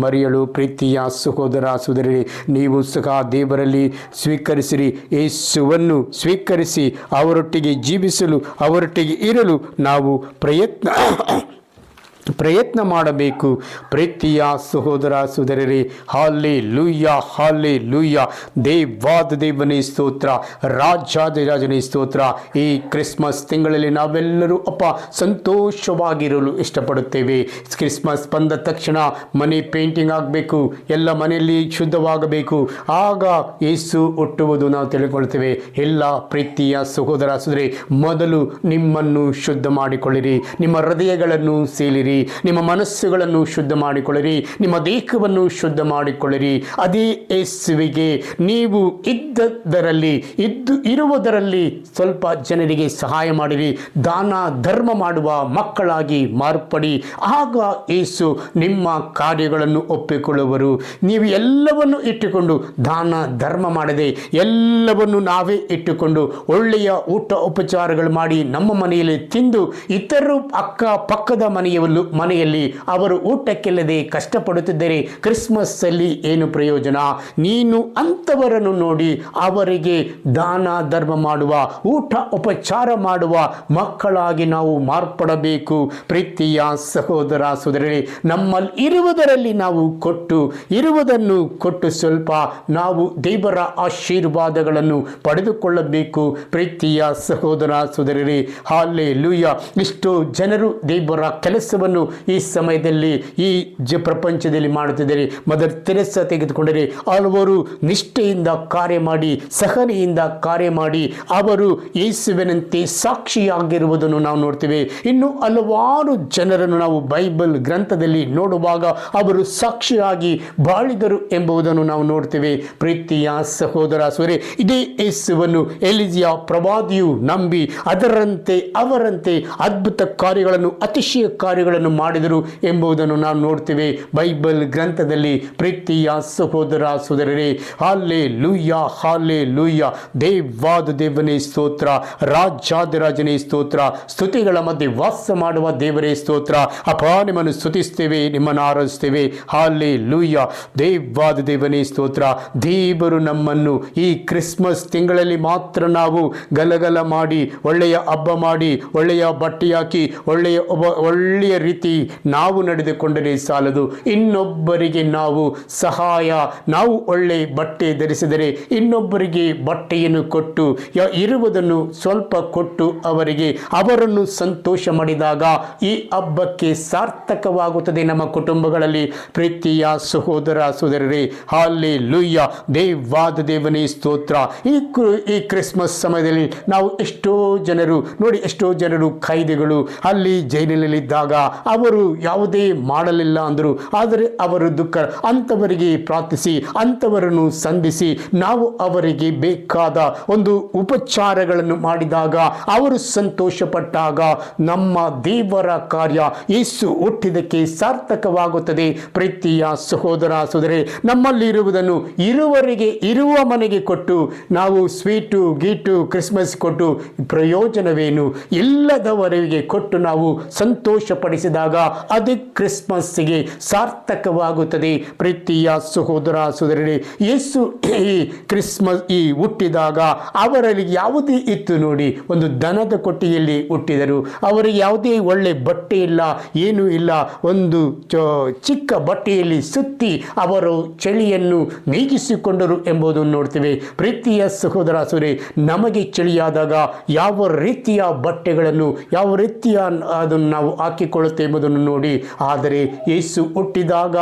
ಮರಿಯಳು, ಪ್ರೀತಿಯ ಸಹೋದರ ಸಹೋದರರೇ, ನೀವು ಸಹ ದೇವರಲ್ಲಿ ಸ್ವೀಕರಿಸಿರಿ. ಯೇಸುವನ್ನು ಸ್ವೀಕರಿಸಿ ಅವರೊಟ್ಟಿಗೆ ಜೀವಿಸಲು, ಅವರೊಟ್ಟಿಗೆ ಇರಲು ನಾವು ಪ್ರಯತ್ನ ಮಾಡಬೇಕು. ಪ್ರೀತಿಯ ಸಹೋದರ ಸಹೋದರರೇ, ಹಾಲೆಲೂಯ, ಹಾಲೆಲೂಯ. ದೇವಾದ ದೇವನೇ ಸ್ತೋತ್ರ, ರಾಜಾದಿರಾಜನೇ ಸ್ತೋತ್ರ. ಈ ಕ್ರಿಸ್ಮಸ್ ತಿಂಗಳಲ್ಲಿ ನಾವೆಲ್ಲರೂ ಸಂತೋಷವಾಗಿರಲು ಇಷ್ಟಪಡುತ್ತೇವೆ. ಕ್ರಿಸ್ಮಸ್ ಬಂದ ತಕ್ಷಣ ಮನೆ ಪೇಂಟಿಂಗ್ ಆಗಬೇಕು, ಎಲ್ಲ ಮನೆಯಲ್ಲಿ ಶುದ್ಧವಾಗಬೇಕು, ಆಗ ಯೇಸು ಹುಟ್ಟುವುದು ನಾವು ತಿಳ್ಕೊಳ್ತೇವೆ. ಎಲ್ಲ ಪ್ರೀತಿಯ ಸಹೋದರ ಸಹೋದರಿ, ಮೊದಲು ನಿಮ್ಮನ್ನು ಶುದ್ಧ ಮಾಡಿಕೊಳ್ಳಿರಿ, ನಿಮ್ಮ ಹೃದಯಗಳನ್ನು ಸೀಳಿರಿ, ನಿಮ್ಮ ಮನಸ್ಸುಗಳನ್ನು ಶುದ್ಧ ಮಾಡಿಕೊಳ್ಳಿರಿ, ನಿಮ್ಮ ದೇಹವನ್ನು ಶುದ್ಧ ಮಾಡಿಕೊಳ್ಳಿರಿ. ಅದೇ ಯೇಸುವಿಗೆ ನೀವು ಇರುವುದರಲ್ಲಿ ಸ್ವಲ್ಪ ಜನರಿಗೆ ಸಹಾಯ ಮಾಡಿರಿ, ದಾನ ಧರ್ಮ ಮಾಡುವ ಮಕ್ಕಳಾಗಿ ಮಾರ್ಪಡಿ. ಆಗ ಯೇಸು ನಿಮ್ಮ ಕಾರ್ಯಗಳನ್ನು ಒಪ್ಪಿಕೊಳ್ಳುವರು. ನೀವು ಎಲ್ಲವನ್ನು ಇಟ್ಟುಕೊಂಡು ದಾನ ಧರ್ಮ ಮಾಡದೆ ಎಲ್ಲವನ್ನು ನಾವೇ ಇಟ್ಟುಕೊಂಡು ಒಳ್ಳೆಯ ಊಟ ಉಪಚಾರಗಳು ಮಾಡಿ ನಮ್ಮ ಮನೆಯಲ್ಲಿ ತಿಂದು ಇತರರು ಅಕ್ಕಪಕ್ಕದ ಮನೆಯಲ್ಲಿ ಅವರು ಊಟಕ್ಕಿಲ್ಲದೆ ಕಷ್ಟಪಡುತ್ತಿದ್ದರೆ ಕ್ರಿಸ್ಮಸ್ ಅಲ್ಲಿ ಏನು ಪ್ರಯೋಜನ? ನೀನು ಅಂಥವರನ್ನು ನೋಡಿ ಅವರಿಗೆ ದಾನ ಧರ್ಮ ಮಾಡುವ, ಊಟ ಉಪಚಾರ ಮಾಡುವ ಮಕ್ಕಳಾಗಿ ನಾವು ಮಾರ್ಪಡಬೇಕು. ಪ್ರೀತಿಯ ಸಹೋದರ ಸಹೋದರರೇ, ನಮ್ಮಲ್ಲಿ ಇರುವುದರಲ್ಲಿ ನಾವು ಇರುವುದನ್ನು ಕೊಟ್ಟು ಸ್ವಲ್ಪ ನಾವು ದೇವರ ಆಶೀರ್ವಾದಗಳನ್ನು ಪಡೆದುಕೊಳ್ಳಬೇಕು. ಪ್ರೀತಿಯ ಸಹೋದರ ಸಹೋದರರೇ, ಹಾಲೆಲೂಯ. ಇಷ್ಟು ಜನರು ದೇವರ ಕೆಲಸವನ್ನು ಕೆಲಸವನ್ನು ಈ ಸಮಯದಲ್ಲಿ ಈ ಪ್ರಪಂಚದಲ್ಲಿ ಮಾಡುತ್ತಿದ್ದಾರೆ. ಮದರ್ ತೆರೆಸಾ ತೆಗೆದುಕೊಂಡರೆ ಹಲವರು ನಿಷ್ಠೆಯಿಂದ ಕಾರ್ಯ ಮಾಡಿ, ಸಹನೆಯಿಂದ ಕಾರ್ಯ ಮಾಡಿ ಅವರು ಯೇಸುವಿನಂತೆ ಸಾಕ್ಷಿಯಾಗಿರುವುದನ್ನು ನಾವು ನೋಡ್ತೇವೆ. ಇನ್ನು ಹಲವಾರು ಜನರನ್ನು ನಾವು ಬೈಬಲ್ ಗ್ರಂಥದಲ್ಲಿ ನೋಡುವಾಗ ಅವರು ಸಾಕ್ಷಿಯಾಗಿ ಬಾಳಿದರು ಎಂಬುದನ್ನು ನಾವು ನೋಡ್ತೇವೆ. ಪ್ರೀತಿಯ ಸಹೋದರ ಸೋದರಿ, ಇದೇ ಯೇಸುವನ್ನು ಎಲಿಜಿಯ ಪ್ರವಾದಿಯು ನಂಬಿ ಅವರಂತೆ ಅದ್ಭುತ ಕಾರ್ಯಗಳನ್ನು, ಅತಿಶಯ ಕಾರ್ಯಗಳನ್ನು ಮಾಡಿದರು ಎಂಬುದನ್ನು ನಾವು ನೋಡ್ತೇವೆ ಬೈಬಲ್ ಗ್ರಂಥದಲ್ಲಿ. ಪ್ರೀತಿಯ ಸಹೋದರ ಸೋದರರೇ, ಹಲ್ಲೆಲೂಯಾ, ಹಲ್ಲೆಲೂಯಾ. ದೇವಾದ ದೇವನೇ ಸ್ತೋತ್ರ, ರಾಜಾದಿರಾಜನೇ ಸ್ತೋತ್ರ, ಸ್ತುತಿಗಳ ಮಧ್ಯೆ ವಾಸ ಮಾಡುವ ದೇವರೇ ಸ್ತೋತ್ರ. ಅಪ್ಪ, ನಿಮ್ಮನ್ನು ಸ್ತುತಿಸ್ತೇವೆ, ನಿಮ್ಮನ್ನು ಆರಾಧಿಸ್ತೇವೆ. ಹಲ್ಲೆಲೂಯಾ, ದೇವಾದ ದೇವನೇ ಸ್ತೋತ್ರ. ದೇವರು ನಮ್ಮನ್ನು ಈ ಕ್ರಿಸ್ಮಸ್ ತಿಂಗಳಲ್ಲಿ ಮಾತ್ರ ನಾವು ಗಲಗಲ ಮಾಡಿ, ಒಳ್ಳೆಯ ಹಬ್ಬ ಮಾಡಿ, ಒಳ್ಳೆಯ ಬಟ್ಟೆ ಹಾಕಿ, ಒಳ್ಳೆಯ ರೀತಿ ನಾವು ನಡೆದುಕೊಂಡರೆ ಸಾಲದು. ಇನ್ನೊಬ್ಬರಿಗೆ ನಾವು ನಾವು ಒಳ್ಳೆ ಬಟ್ಟೆ ಧರಿಸಿದರೆ ಇನ್ನೊಬ್ಬರಿಗೆ ಬಟ್ಟೆಯನ್ನು ಕೊಟ್ಟು, ಇರುವುದನ್ನು ಸ್ವಲ್ಪ ಕೊಟ್ಟು ಅವರನ್ನು ಸಂತೋಷ ಮಾಡಿದಾಗ ಈ ಹಬ್ಬಕ್ಕೆ ಸಾರ್ಥಕವಾಗುತ್ತದೆ ನಮ್ಮ ಕುಟುಂಬಗಳಲ್ಲಿ. ಪ್ರೀತಿಯ ಸಹೋದರ ಸಹೋದರರೇ, ಹಲ್ಲೆಲೂಯಾ, ದೇವಾದ ದೇವನೇ ಸ್ತೋತ್ರ. ಈ ಕ್ರಿಸ್ಮಸ್ ಸಮಯದಲ್ಲಿ ನಾವು ಎಷ್ಟೋ ಜನರು ಖೈದಿಗಳು ಅಲ್ಲಿ ಜೈಲಿನಲ್ಲಿದ್ದಾಗ ಅವರು ಯಾವುದೇ ಮಾಡಲಿಲ್ಲ ಅಂದರು, ಆದರೆ ಅವರು ದುಃಖ ಅಂಥವರಿಗೆ ಪ್ರಾರ್ಥಿಸಿ, ಅಂಥವರನ್ನು ಸಂಧಿಸಿ ನಾವು ಅವರಿಗೆ ಬೇಕಾದ ಒಂದು ಉಪಚಾರಗಳನ್ನು ಮಾಡಿದಾಗ, ಅವರು ಸಂತೋಷಪಟ್ಟಾಗ ನಮ್ಮ ದೇವರ ಕಾರ್ಯ ಯೇಸು ಹುಟ್ಟಿದಕ್ಕೆ ಸಾರ್ಥಕವಾಗುತ್ತದೆ. ಪ್ರೀತಿಯ ಸಹೋದರ ಸಹೋದರಿ, ನಮ್ಮಲ್ಲಿರುವುದನ್ನು ಇರುವ ಮನೆಗೆ ಕೊಟ್ಟು ನಾವು ಸ್ವೀಟು ಗೀಟು ಕ್ರಿಸ್ಮಸ್ ಕೊಟ್ಟು ಪ್ರಯೋಜನವೇನು? ಇಲ್ಲದವರಿಗೆ ಕೊಟ್ಟು ನಾವು ಸಂತೋಷಪಡಿಸಿದಾಗ ಅದು ಕ್ರಿಸ್ಮಸ್ಗೆ ಸಾರ್ಥಕವಾಗುತ್ತದೆ. ಪ್ರೀತಿಯ ಸಹೋದರ ಸಹೋದರರೇ, ಯೇಸು ಈ ಕ್ರಿಸ್ಮಸ್ ಹುಟ್ಟಿದಾಗ ಅವರಲ್ಲಿ ಯಾವುದೇ ಇತ್ತು ನೋಡಿ, ಒಂದು ದನದ ಕೊಟ್ಟಿಯಲ್ಲಿ ಹುಟ್ಟಿದರು. ಅವರಿಗೆ ಯಾವುದೇ ಒಳ್ಳೆ ಬಟ್ಟೆ ಇಲ್ಲ, ಏನೂ ಇಲ್ಲ. ಒಂದು ಚಿಕ್ಕ ಬಟ್ಟೆಯಲ್ಲಿ ಸುತ್ತಿ ಅವರು ಚಳಿಯನ್ನು ನೀಗಿಸಿಕೊಂಡರು ಎಂಬುದನ್ನು ನೋಡ್ತೇವೆ. ಪ್ರೀತಿಯ ಸಹೋದರ ಸಹೋದರಿ, ನಮಗೆ ಚಳಿಯಾದಾಗ ಯಾವ ರೀತಿಯ ಬಟ್ಟೆಗಳನ್ನು, ಯಾವ ರೀತಿಯ ಅದನ್ನು ನಾವು ಹಾಕಿಕೊಳ್ಳುತ್ತೇವೆ ಎಂಬುದನ್ನು ನೋಡಿ. ಆದರೆ ಯೇಸು ಹುಟ್ಟಿದಾಗ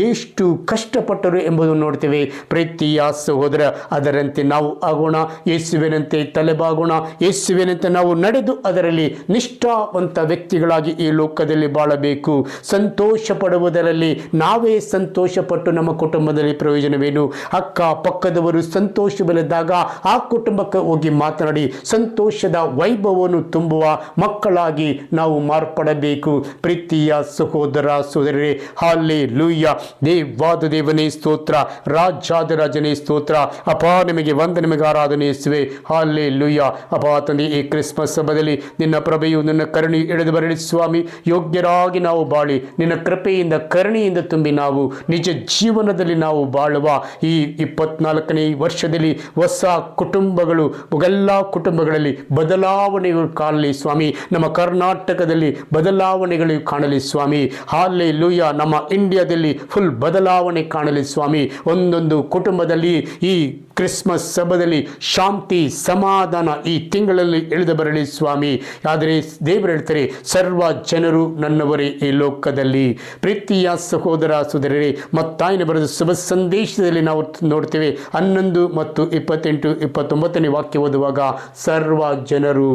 ಎಷ್ಟು ಕಷ್ಟಪಟ್ಟರು ಎಂಬುದನ್ನು ನೋಡ್ತೇವೆ. ಪ್ರೀತಿಯ ಸಹೋದರ, ಅದರಂತೆ ನಾವು ಆಗೋಣ, ಯೇಸುವಿನಂತೆ ತಲೆಬಾಗೋಣ, ಯೇಸುವಿನಂತೆ ನಾವು ನಡೆದು ಅದರಲ್ಲಿ ನಿಷ್ಠಾವಂತ ವ್ಯಕ್ತಿಗಳಾಗಿ ಈ ಲೋಕದಲ್ಲಿ ಬಾಳಬೇಕು. ಸಂತೋಷ ಪಡುವುದರಲ್ಲಿ ನಾವೇ ಸಂತೋಷಪಟ್ಟು ನಮ್ಮ ಕುಟುಂಬದಲ್ಲಿ ಪ್ರಯೋಜನವೇನು? ಅಕ್ಕ ಪಕ್ಕದವರು ಸಂತೋಷವಿಲ್ಲದಾಗ ಆ ಕುಟುಂಬಕ್ಕೆ ಹೋಗಿ ಮಾತನಾಡಿ ಸಂತೋಷದ ವೈಭವವನ್ನು ತುಂಬುವ ಮಕ್ಕಳಾಗಿ ನಾವು ಮಾರ್ಪಡಬೇಕು. ಪ್ರೀತಿಯ ಸಹೋದರ ಸಹೋದರರೇ, ಹಲ್ಲೆಲೂಯಾ, ದೇವಾದ ದೇವನೇ ಸ್ತೋತ್ರ, ರಾಜಾದಿರಾಜನೇ ಸ್ತೋತ್ರ. ಅಪ್ಪ, ನಿಮಗೆ ವಂದನೆ, ನಿಮಗೆ ಆರಾಧನೆ ಯೇಸುವೆ. ಹಲ್ಲೆಲೂಯಾ. ಅಪ್ಪ ತಂದೆ, ಈ ಕ್ರಿಸ್ಮಸ್ ಹಬ್ಬದಲ್ಲಿ ನಿನ್ನ ಪ್ರಭೆಯು, ನಿನ್ನ ಕರುಣೆಯು ಇಳಿದು ಬರಲಿ ಸ್ವಾಮಿ. ಯೋಗ್ಯರಾಗಿ ನಾವು ಬಾಳಿ ನಿನ್ನ ಕೃಪೆಯಿಂದ, ಕರುಣೆಯಿಂದ ತುಂಬಿ ನಾವು ನಿಜ ಜೀವನದಲ್ಲಿ ನಾವು ಬಾಳುವ ಈ 24ನೇ ವರ್ಷದಲ್ಲಿ ಹೊಸ ಕುಟುಂಬಗಳು, ಎಲ್ಲ ಕುಟುಂಬಗಳಲ್ಲಿ ಬದಲಾವಣೆಗಳು ಕಾಣಲಿ ಸ್ವಾಮಿ. ನಮ್ಮ ಕರ್ನಾಟಕದಲ್ಲಿ ಬದಲಾವಣೆಗಳು ಕಾಣಲಿ ಸ್ವಾಮಿ. ಹಲ್ಲೆಲೂಯಾ. ನಮ್ಮ ಇಂಡಿಯಾದಲ್ಲಿ ಫುಲ್ ಬದಲಾವಣೆ ಕಾಣಲಿ ಸ್ವಾಮಿ. ಒಂದೊಂದು ಕುಟುಂಬದಲ್ಲಿ ಈ ಕ್ರಿಸ್ಮಸ್ ಹಬ್ಬದಲ್ಲಿ ಶಾಂತಿ, ಸಮಾಧಾನ ಈ ತಿಂಗಳಲ್ಲಿ ಇಳಿದು ಬರಲಿ ಸ್ವಾಮಿ. ಆದರೆ ದೇವರು ಹೇಳ್ತಾರೆ, ಸರ್ವ ಜನರು ನನ್ನವರೇ ಈ ಲೋಕದಲ್ಲಿ. ಪ್ರೀತಿಯ ಸಹೋದರ ಸಹೋದರರೇ, ಮತ್ತಾಯನ ಬರೆದ ಶುಭ ಸಂದೇಶದಲ್ಲಿ ನಾವು ನೋಡ್ತೇವೆ 11 ಮತ್ತು 28, 29ನೇ ವಾಕ್ಯ ಓದುವಾಗ, ಸರ್ವ ಜನರು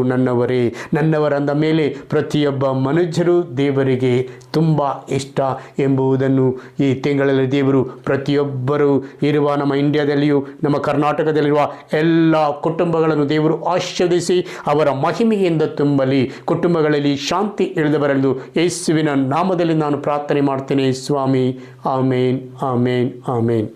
ನನ್ನವರಂದ ಮೇಲೆ ಪ್ರತಿಯೊಬ್ಬ ಮನುಷ್ಯರು ದೇವರಿಗೆ ತುಂಬ ಇಷ್ಟ ಎಂಬುದನ್ನು ಈ ತಿಂಗಳಲ್ಲಿ ದೇವರು ಪ್ರತಿಯೊಬ್ಬರು ಇರುವ ನಮ್ಮ ಇಂಡಿಯಾದಲ್ಲಿಯೂ ನಮ್ಮ ಕರ್ನಾಟಕದಲ್ಲಿರುವ ಎಲ್ಲ ಕುಟುಂಬಗಳನ್ನು ದೇವರು ಆಶೀರ್ವದಿಸಿ ಅವರ ಮಹಿಮೆಯಿಂದ ತುಂಬಲಿ. ಕುಟುಂಬಗಳಲ್ಲಿ ಶಾಂತಿ ಇಳಿದು ಬರಲು ಯೇಸುವಿನ ನಾಮದಲ್ಲಿ ನಾನು ಪ್ರಾರ್ಥನೆ ಮಾಡ್ತೇನೆ ಸ್ವಾಮಿ. ಆಮೇನ್, ಆಮೇನ್, ಆಮೇನ್.